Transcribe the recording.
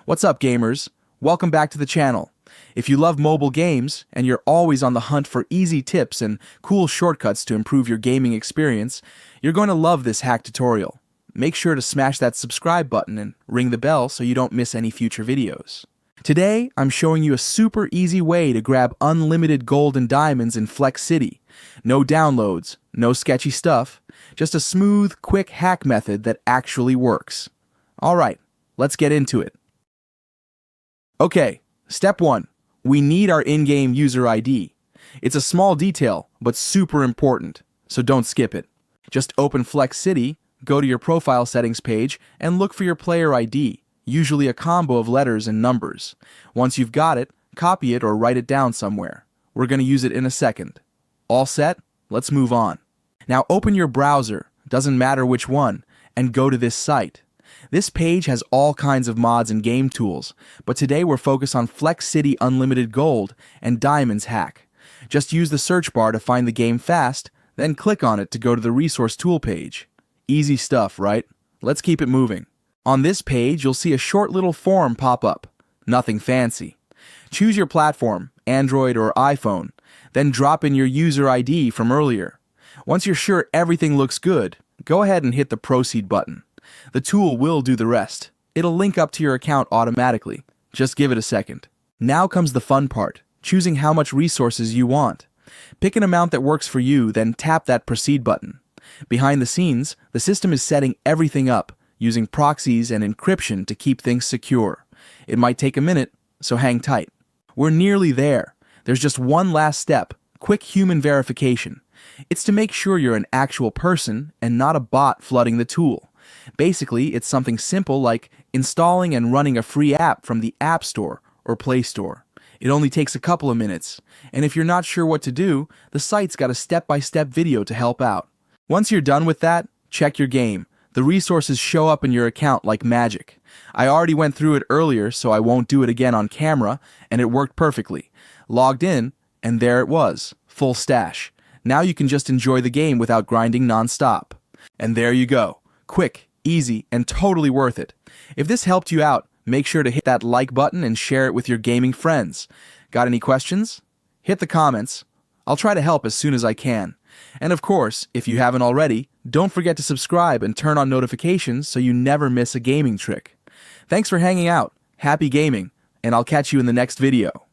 What's up, gamers? Welcome back to the channel. If you love mobile games and you're always on the hunt for easy tips and cool shortcuts to improve your gaming experience, you're going to love this hack tutorial. Make sure to smash that subscribe button and ring the bell so you don't miss any future videos. Today, I'm showing you a super easy way to grab unlimited gold and diamonds in Flex City. No downloads, no sketchy stuff, just a smooth, quick hack method that actually works. Alright, let's get into it. Okay, step 1. We need our in-game user ID. It's a small detail, but super important, so don't skip it. Just open Flex City, go to your profile settings page, and look for your player ID, usually a combo of letters and numbers. Once you've got it, copy it or write it down somewhere. We're going to use it in a second. All set? Let's move on. Now open your browser, doesn't matter which one, and go to this site. This page has all kinds of mods and game tools, but today we're focused on Flex City Unlimited Gold and Diamonds hack. Just use the search bar to find the game fast, then click on it to go to the resource tool page. Easy stuff, right? Let's keep it moving. On this page, you'll see a short little form pop up. Nothing fancy. Choose your platform, Android or iPhone, then drop in your user ID from earlier. Once you're sure everything looks good, go ahead and hit the Proceed button. The tool will do the rest. It'll link up to your account automatically. Just give it a second. Now comes the fun part, choosing how much resources you want. Pick an amount that works for you, then tap that Proceed button. Behind the scenes, the system is setting everything up, using proxies and encryption to keep things secure. It might take a minute, so hang tight. We're nearly there. There's just one last step, quick human verification. It's to make sure you're an actual person and not a bot flooding the tool. Basically, it's something simple like installing and running a free app from the App Store or Play Store. It only takes a couple of minutes, and if you're not sure what to do, the site's got a step-by-step video to help out. Once you're done with that, check your game. The resources show up in your account like magic. I already went through it earlier, so I won't do it again on camera, and it worked perfectly. Logged in, and there it was, full stash. Now you can just enjoy the game without grinding non-stop. And there you go. Quick, easy, and totally worth it. If this helped you out, make sure to hit that like button and share it with your gaming friends. Got any questions? Hit the comments. I'll try to help as soon as I can. And of course, if you haven't already, don't forget to subscribe and turn on notifications so you never miss a gaming trick. Thanks for hanging out, happy gaming, and I'll catch you in the next video.